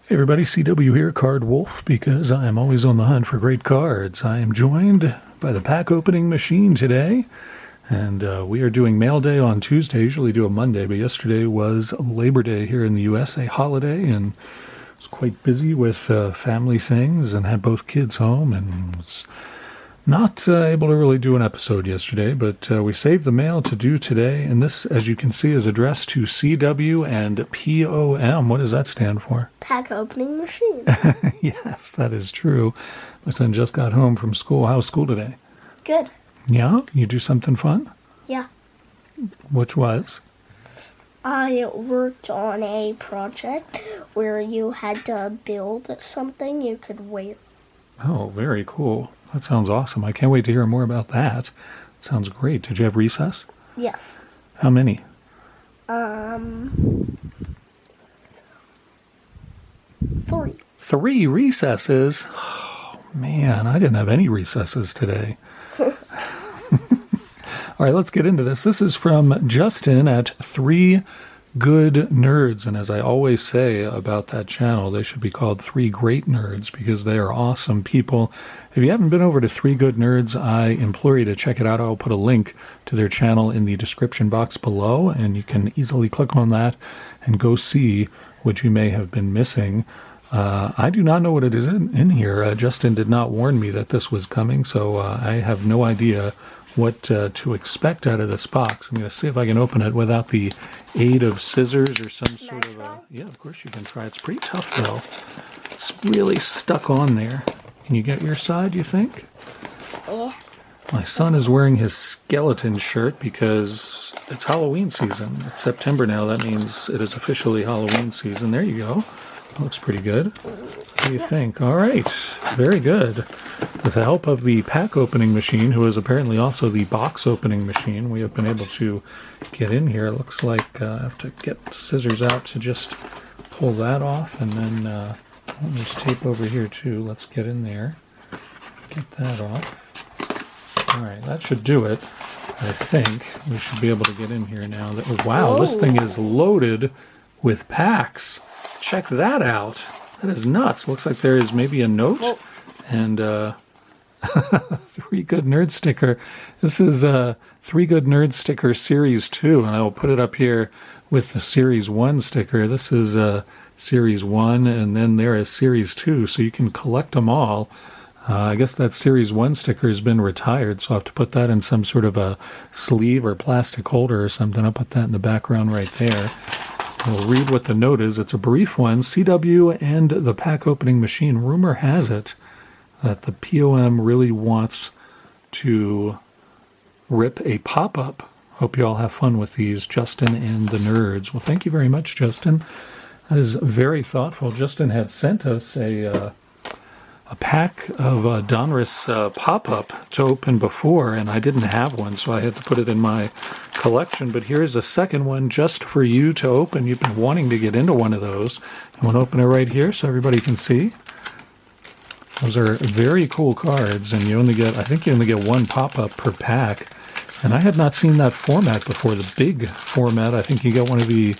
Hey everybody, CW here, Card Wolf, because I am always on the hunt for great cards. I am joined by the pack opening machine today, and we are doing mail day on Tuesday. Usually do a Monday, but yesterday was Labor Day here in the U.S., a holiday, and I was quite busy with family things and had both kids home and was not able to really do an episode yesterday, but we saved the mail to do today, and this, as you can see, is addressed to CW and POM. What does that stand for? Pack opening machine. Yes, that is true. My son just got home from school. How was school today? Good. Yeah? You do something fun? Yeah. Which was? I worked on a project where you had to build something you could wear. Oh, very cool. That sounds awesome. I can't wait to hear more about that. Sounds great. Did you have recess? Yes. How many? 3. 3 recesses? Oh, man, I didn't have any recesses today. All right, let's get into this. This is from Justin at 3 Good Nerds, and as I always say about that channel, they should be called 3 Great Nerds because they are awesome people. If you haven't been over to 3 Good Nerds, I implore you to check it out. I'll put a link to their channel in the description box below, and you can easily click on that and go see what you may have been missing. I do not know what it is in here. Justin did not warn me that this was coming, so I have no idea what to expect out of this box. I'm going to see if I can open it without the aid of scissors or some sort of a... Yeah, of course you can try. It's pretty tough, though. It's really stuck on there. Can you get your side, you think? Yeah. My son is wearing his skeleton shirt because it's Halloween season. It's September now. That means it is officially Halloween season. There you go. That looks pretty good. What do you think? All right. Very good. With the help of the pack opening machine, who is apparently also the box opening machine, we have been able to get in here. It looks like I have to get scissors out to just pull that off. And then there's tape over here too. Let's get in there. Get that off. All right. That should do it. I think we should be able to get in here now. Wow, this thing is loaded with packs. Check that out. That is nuts. Looks like there is maybe a note and 3 Good Nerd sticker. This is 3 Good Nerd sticker Series 2, and I will put it up here with the Series 1 sticker. This is Series 1, and then there is Series 2, so you can collect them all. I guess that Series 1 sticker has been retired, so I'll have to put that in some sort of a sleeve or plastic holder or something. I'll put that in the background right there. We'll read what the note is. It's a brief one. CW and the pack opening machine. Rumor has it that the POM really wants to rip a pop-up. Hope you all have fun with these, Justin and the Nerds. Well, thank you very much, Justin. That is very thoughtful. Justin had sent us a pack of Donruss pop-up to open before, and I didn't have one, so I had to put it in my collection. But here's a second one just for you to open. You've been wanting to get into one of those. I want to open it right here so everybody can see. Those are very cool cards, and you only get, I think you only get 1 pop-up per pack. And I had not seen that format before, the big format. I think you get one of the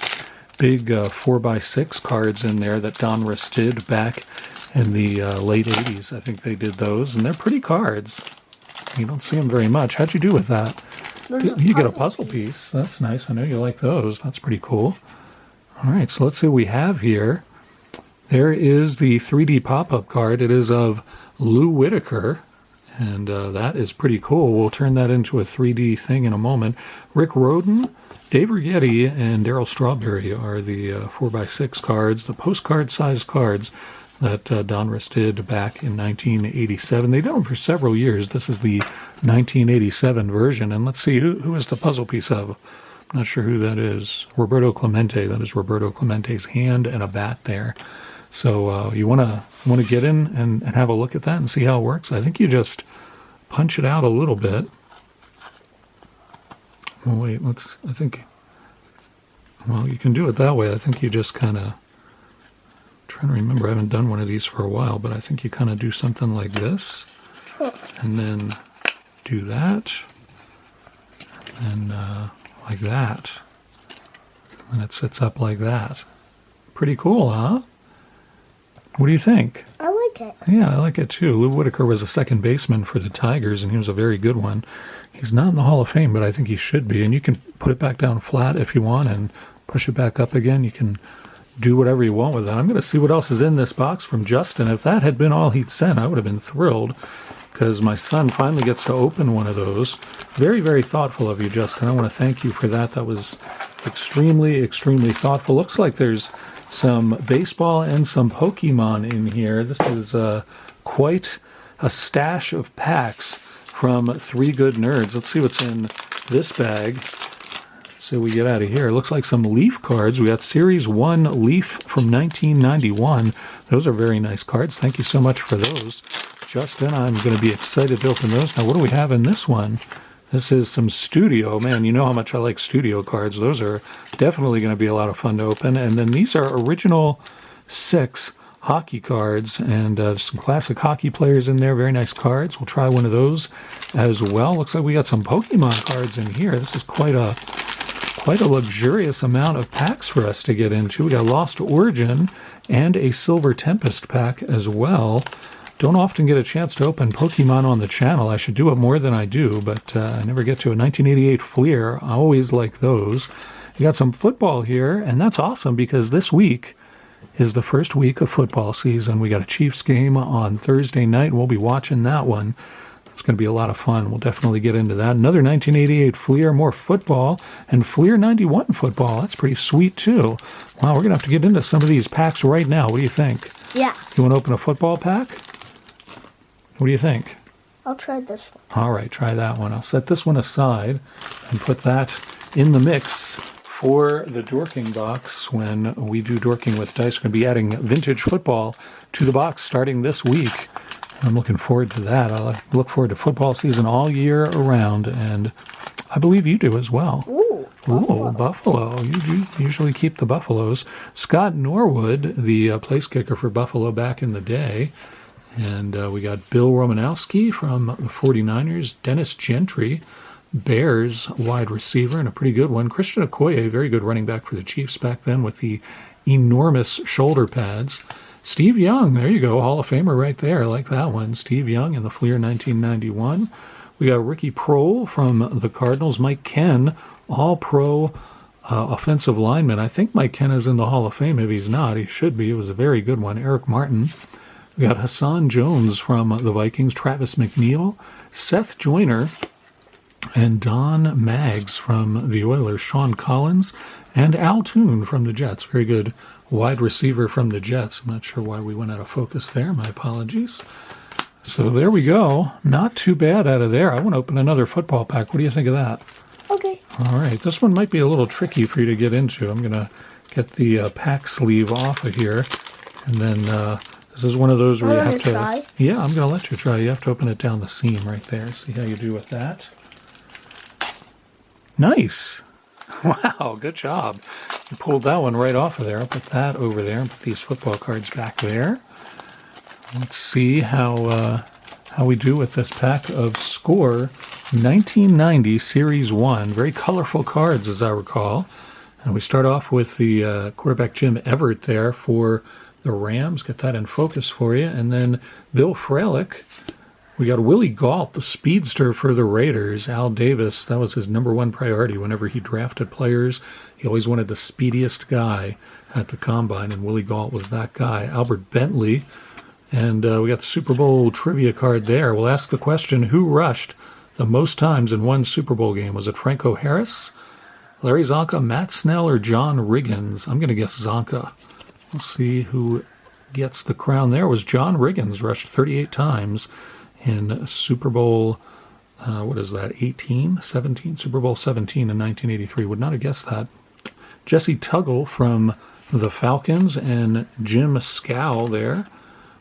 big 4x6 cards in there that Donruss did back in the late 80s. I think they did those, and they're pretty cards. You don't see them very much. How'd you do with that? You get a puzzle piece. That's nice. I know you like those. That's pretty cool. All right, so let's see what we have here. There is the 3D pop-up card. It is of Lou Whitaker, and that is pretty cool. We'll turn that into a 3D thing in a moment. Rick Rhoden, Dave Rigetti, and Darryl Strawberry are the 4x6 cards, the postcard-sized cards that Donruss did back in 1987. They did them for several years. This is the 1987 version, and let's see who is the puzzle piece of. I'm not sure who that is. Roberto Clemente. That is Roberto Clemente's hand and a bat there. So you want to get in and have a look at that and see how it works. I think you just punch it out a little bit. Oh wait, I think. Well, you can do it that way. I think you just kind of. Trying to remember, I haven't done one of these for a while, but I think you kind of do something like this, and then do that, and like that, and it sits up like that. Pretty cool, huh? What do you think? I like it. Yeah, I like it too. Lou Whitaker was a second baseman for the Tigers, and he was a very good one. He's not in the Hall of Fame, but I think he should be. And you can put it back down flat if you want and push it back up again. You can do whatever you want with that. I'm going to see what else is in this box from Justin. If that had been all he'd sent, I would have been thrilled, because my son finally gets to open one of those. Very, very thoughtful of you, Justin. I want to thank you for that. That was extremely, extremely thoughtful. Looks like there's some baseball and some Pokemon in here. This is quite a stash of packs from Three Good Nerds. Let's see what's in this bag. So we get out of here. It looks like some Leaf cards. We got Series 1 Leaf from 1991. Those are very nice cards. Thank you so much for those, Justin. I'm going to be excited to open those. Now, what do we have in this one? This is some Studio. Man, you know how much I like Studio cards. Those are definitely going to be a lot of fun to open. And then these are original 6 hockey cards, and some classic hockey players in there. Very nice cards. We'll try one of those as well. Looks like we got some Pokemon cards in here. This is quite a luxurious amount of packs for us to get into. We got Lost Origin and a Silver Tempest pack as well. Don't often get a chance to open Pokemon on the channel. I should do it more than I do, but I never get to a 1988 Fleer. I always like those. We got some football here, and that's awesome because this week is the first week of football season. We got a Chiefs game on Thursday night, and we'll be watching that one. It's going to be a lot of fun. We'll definitely get into that. Another 1988 Fleer, more football, and Fleer 91 football. That's pretty sweet, too. Wow, we're going to have to get into some of these packs right now. What do you think? Yeah. You want to open a football pack? What do you think? I'll try this one. All right, try that one. I'll set this one aside and put that in the mix for the Dorking box. When we do Dorking with Dice, we're going to be adding vintage football to the box starting this week. I'm looking forward to that. I look forward to football season all year around, and I believe you do as well. Ooh, Buffalo. You usually keep the Buffaloes. Scott Norwood, the place kicker for Buffalo back in the day. And we got Bill Romanowski from the 49ers, Dennis Gentry, Bears wide receiver, and a pretty good one. Christian Okoye, very good running back for the Chiefs back then with the enormous shoulder pads. Steve Young, there you go, Hall of Famer right there. I like that one. Steve Young in the Fleer 1991. We got Ricky Prohl from the Cardinals. Mike Ken, all-pro offensive lineman. I think Mike Ken is in the Hall of Fame. If he's not, he should be. It was a very good one. Eric Martin. We got Hassan Jones from the Vikings. Travis McNeil. Seth Joyner. And Don Maggs from the Oilers. Sean Collins. And Al Toon from the Jets. Very good wide receiver from the Jets. I'm not sure why we went out of focus there. My apologies. So there we go. Not too bad out of there. I want to open another football pack. What do you think of that? okay. All right. This one might be a little tricky for you to get into. I'm going to get the pack sleeve off of here. And then this is one of those where you have to... Try. Yeah, I'm going to let you try. You have to open it down the seam right there. See how you do with that. Nice. Wow, good job. You pulled that one right off of there. I'll put that over there and put these football cards back there. Let's see how we do with this pack of Score 1990 Series 1. Very colorful cards, as I recall. And we start off with the quarterback Jim Everett there for the Rams. Get that in focus for you. And then Bill Fralick. We got Willie Gault, the speedster for the Raiders. Al Davis, that was his number one priority whenever he drafted players. He always wanted the speediest guy at the combine, and Willie Gault was that guy. Albert Bentley, and we got the Super Bowl trivia card there. We'll ask the question, who rushed the most times in one Super Bowl game? Was it Franco Harris, Larry Zonka, Matt Snell, or John Riggins? I'm going to guess Zonka. We'll see who gets the crown there. It was John Riggins, rushed 38 times in Super Bowl, 17? Super Bowl 17 in 1983. Would not have guessed that. Jesse Tuggle from the Falcons and Jim Scow there.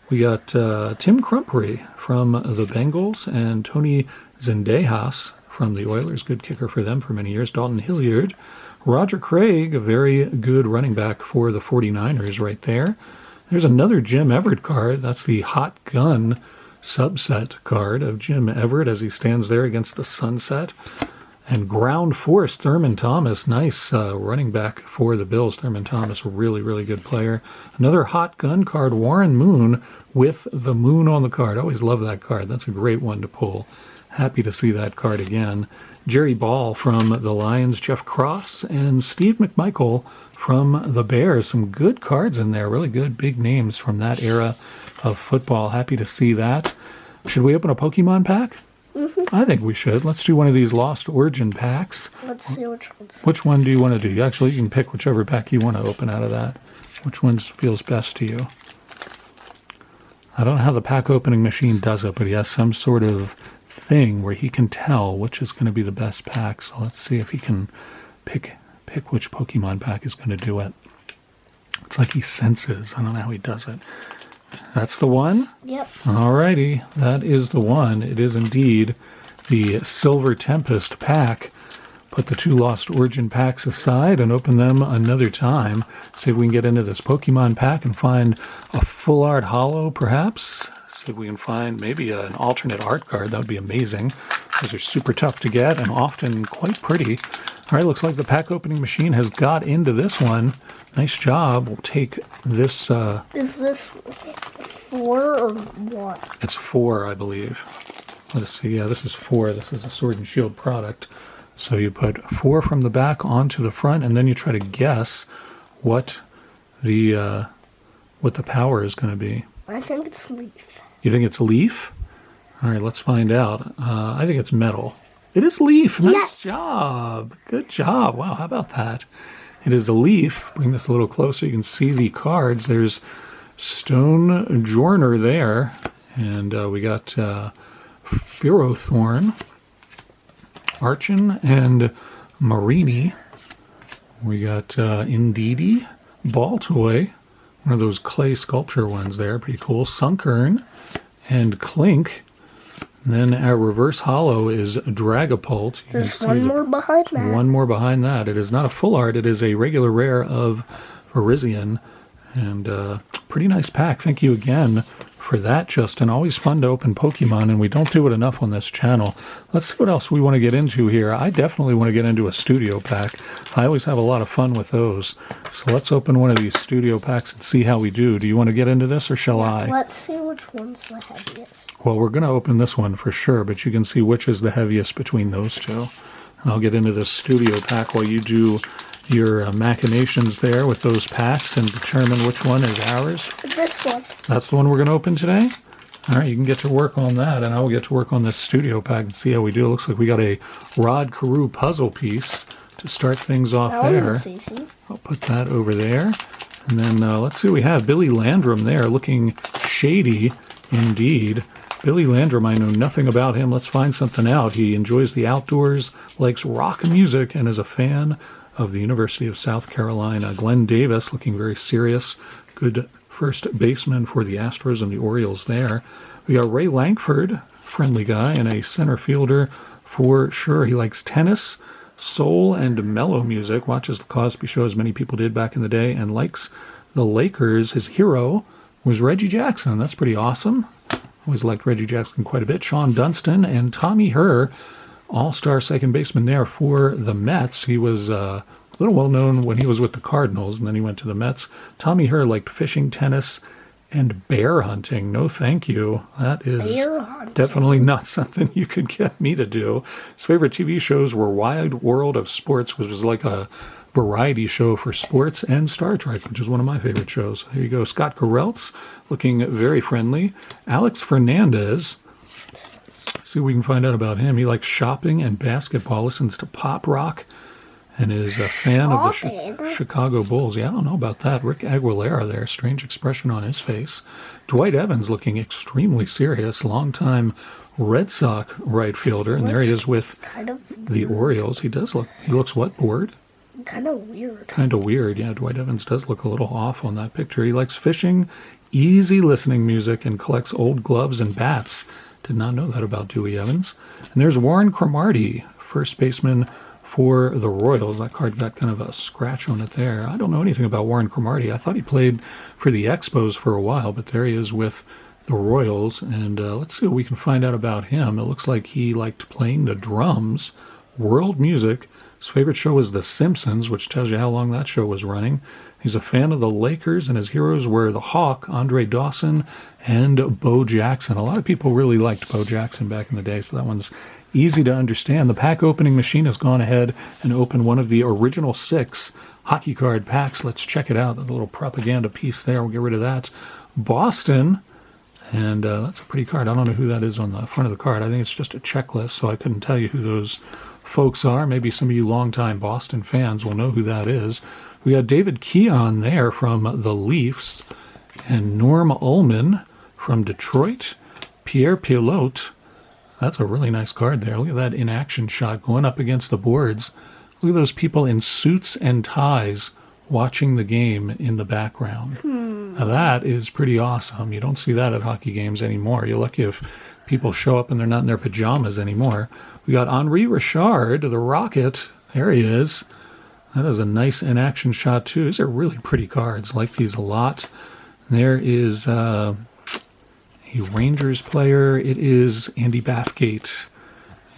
We got Tim Crumphrey from the Bengals and Tony Zendejas from the Oilers. Good kicker for them for many years. Dalton Hilliard. Roger Craig, a very good running back for the 49ers right there. There's another Jim Everett card. That's the Hot Gun subset card of Jim Everett as he stands there against the sunset. And ground force, Thurman Thomas, nice running back for the Bills. Thurman Thomas, really, really good player. Another hot gun card, Warren Moon with the moon on the card. Always love that card. That's a great one to pull. Happy to see that card again. Jerry Ball from the Lions, Jeff Cross, and Steve McMichael from the Bears. Some good cards in there, really good big names from that era of football. Happy to see that. Should we open a Pokemon pack? Mm-hmm. I think we should. Let's do one of these Lost Origin packs. Let's see which ones. Which one do you want to do? Actually, you can pick whichever pack you want to open out of that. Which one feels best to you? I don't know how the pack opening machine does it, but he has some sort of thing where he can tell which is going to be the best pack. So let's see if he can pick which Pokemon pack is going to do it. It's like he senses. I don't know how he does it. That's the one? Yep. Alrighty, that is the one. It is indeed the Silver Tempest pack. Put the 2 Lost Origin packs aside and open them another time. See if we can get into this Pokemon pack and find a full art holo, perhaps. See if we can find maybe an alternate art card. That would be amazing. Those are super tough to get and often quite pretty. All right, looks like the pack opening machine has got into this one. Nice job. We'll take this. Is this 4 or what? It's 4, I believe. Let's see. Yeah, this is 4. This is a Sword and Shield product. So you put 4 from the back onto the front, and then you try to guess what the power is going to be. I think it's leaf. You think it's leaf? All right, let's find out. I think it's metal. It is leaf. Nice Yes. job. Good job. Wow, how about that? It is a leaf. Bring this a little closer. You can see the cards. There's Stone Journer there. And we got Ferrothorn, Archon, and Marini. We got Indeedee, Baltoy, one of those clay sculpture ones there. Pretty cool. Sunkern and Clink. And then our reverse holo is Dragapult. You There's one more behind that. One more behind that. It is not a full art. It is a regular rare of Virizion. And pretty nice pack. Thank you again for that, Justin. Always fun to open Pokemon, and we don't do it enough on this channel. Let's see what else we want to get into here. I definitely want to get into a studio pack. I always have a lot of fun with those. So let's open one of these studio packs and see how we do. Do you want to get into this, or shall I? Let's see which one's the heaviest. Well, we're going to open this one for sure, but you can see which is the heaviest between those two. And I'll get into this studio pack while you do your machinations there with those packs and determine which one is ours. This one. That's the one we're going to open today? All right, you can get to work on that, and I will get to work on this studio pack and see how we do. It looks like we got a Rod Carew puzzle piece to start things off That there. one's easy. I'll put that over there. And then let's see what we have. Billy Landrum there, looking shady indeed. Billy Landrum, I know nothing about him. Let's find something out. He enjoys the outdoors, likes rock music, and is a fan of the University of South Carolina. Glenn Davis, looking very serious. Good first baseman for the Astros and the Orioles there. We got Ray Lankford, friendly guy, and a center fielder for sure. He likes tennis, soul, and mellow music. Watches the Cosby Show, as many people did back in the day, and likes the Lakers. His hero was Reggie Jackson. That's pretty awesome. Always liked Reggie Jackson quite a bit. Sean Dunston and Tommy Herr, all-star second baseman there for the Mets. He was a little well-known when he was with the Cardinals, and then he went to the Mets. Tommy Herr liked fishing, tennis, and bear hunting. No thank you. That is definitely not something you could get me to do. His favorite TV shows were Wide World of Sports, which was like a variety show for sports, and Star Trek, which is one of my favorite shows. There you go. Scott Garrelts, looking very friendly. Alex Fernandez. See what we can find out about him. He likes shopping and basketball, listens to pop rock, and is a fan of the Chicago Bulls. Yeah, I don't know about that. Rick Aguilera there, strange expression on his face. Dwight Evans looking extremely serious, longtime Red Sox right fielder, and there he is with the Orioles. He looks what, bored? Kind of weird. Kind of weird, yeah. Dwight Evans does look a little off on that picture. He likes fishing, easy listening music, and collects old gloves and bats. Did not know that about Dewey Evans. And there's Warren Cromartie, first baseman for the Royals. That card got kind of a scratch on it there. I don't know anything about Warren Cromartie. I thought he played for the Expos for a while, but there he is with the Royals. And let's see what we can find out about him. It looks like he liked playing the drums world music. His favorite show was The Simpsons, which tells you how long that show was running. He's a fan of the Lakers, and his heroes were the Hawk, Andre Dawson, and Bo Jackson. A lot of people really liked Bo Jackson back in the day, so that one's easy to understand. The pack opening machine has gone ahead and opened one of the original 6 hockey card packs. Let's check it out. The little propaganda piece there. We'll get rid of that. Boston, and that's a pretty card. I don't know who that is on the front of the card. I think it's just a checklist, so I couldn't tell you who those folks are. Maybe some of you longtime Boston fans will know who that is. We got David Keon there from the Leafs, and Norm Ullman from Detroit. Pierre Pilote. That's a really nice card there. Look at that in-action shot going up against the boards. Look at those people in suits and ties watching the game in the background. Now that is pretty awesome. You don't see that at hockey games anymore. You're lucky if people show up and they're not in their pajamas anymore. We got Henri Richard, the Rocket. There he is. That is a nice in-action shot, too. These are really pretty cards. I like these a lot. There is a Rangers player. It is Andy Bathgate.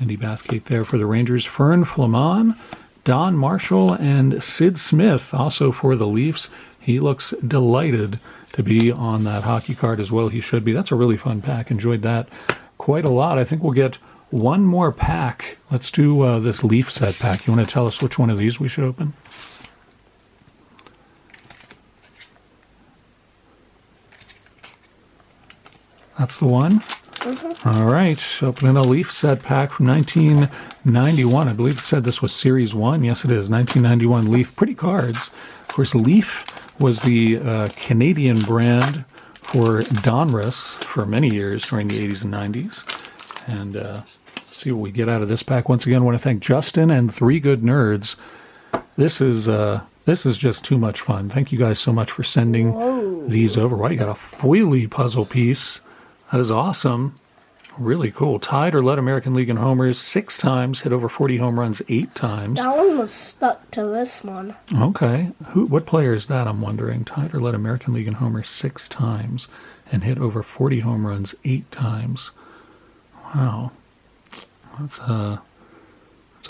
Andy Bathgate there for the Rangers. Fern Flamand, Don Marshall, and Sid Smith, also for the Leafs. He looks delighted to be on that hockey card as well. He should be. That's a really fun pack. Enjoyed that quite a lot. I think we'll get one more pack. Let's do this Leaf set pack. You want to tell us which one of these we should open? That's the one? All right. Opening a Leaf set pack from 1991. I believe it said this was Series 1. Yes, it is. 1991 Leaf. Pretty cards. Of course, Leaf was the Canadian brand for Donruss for many years during the 80s and 90s. And see what we get out of this pack. Once again, I want to thank Justin and 3 Good Nerds. This is just too much fun. Thank you guys so much for sending these over. Wow, you got a foily puzzle piece. That is awesome. Really cool. Tied or led American League in homers 6 times. Hit over 40 home runs 8 times. That one was stuck to this one. Okay. What player is that, I'm wondering? Tied or led American League in homers 6 times and hit over 40 home runs 8 times. Wow. That's a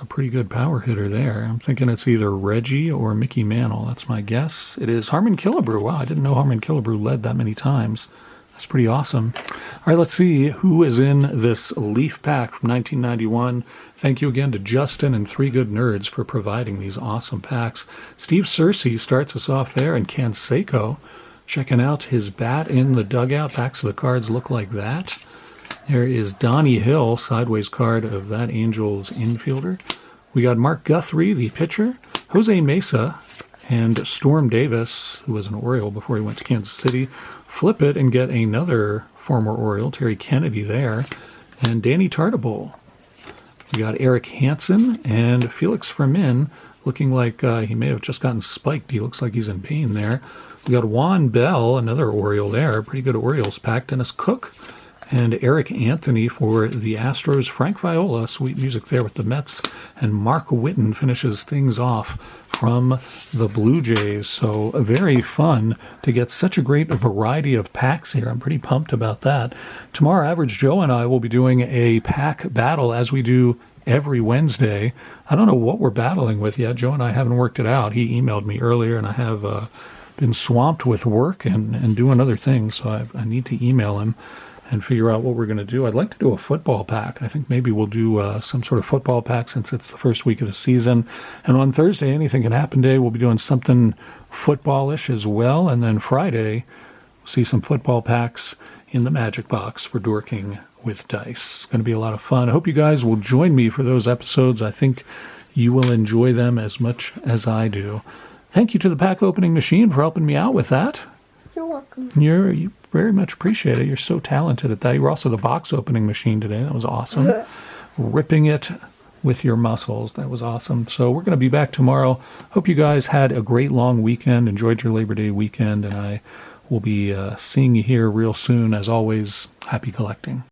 pretty good power hitter there. I'm thinking it's either Reggie or Mickey Mantle. That's my guess. It is Harmon Killebrew. Wow, I didn't know Harmon Killebrew led that many times. That's pretty awesome. All right, let's see who is in this Leaf pack from 1991. Thank you again to Justin and 3 Good Nerds for providing these awesome packs. Steve Searcy starts us off there, and Canseco checking out his bat in the dugout. Backs of the cards look like that. There is Donnie Hill, sideways card of that Angels infielder. We got Mark Guthrie, the pitcher, Jose Mesa, and Storm Davis, who was an Oriole before he went to Kansas City. Flip it and get another former Oriole, Terry Kennedy there, and Danny Tartabull. We got Eric Hansen and Felix Fermin, looking like he may have just gotten spiked. He looks like he's in pain there. We got Juan Bell, another Oriole there. Pretty good Orioles pack. Dennis Cook and Eric Anthony for the Astros. Frank Viola, sweet music there with the Mets. And Mark Whitten finishes things off from the Blue Jays. So very fun to get such a great variety of packs here. I'm pretty pumped about that. Tomorrow, Average Joe and I will be doing a pack battle as we do every Wednesday. I don't know what we're battling with yet. Joe and I haven't worked it out. He emailed me earlier, and I have been swamped with work and doing other things, so I need to email him and figure out what we're going to do. I'd like to do a football pack. I think maybe we'll do some sort of football pack since it's the first week of the season. And on Thursday, Anything Can Happen Day, we'll be doing something footballish as well. And then Friday, we'll see some football packs in the Magic Box for Dorking with Dice. It's going to be a lot of fun. I hope you guys will join me for those episodes. I think you will enjoy them as much as I do. Thank you to the pack opening machine for helping me out with that. You're welcome. You very much appreciate it. You're so talented at that. You were also the box opening machine today. That was awesome. Ripping it with your muscles. That was awesome. So we're going to be back tomorrow. Hope you guys had a great long weekend. Enjoyed your Labor Day weekend. And I will be seeing you here real soon. As always, happy collecting.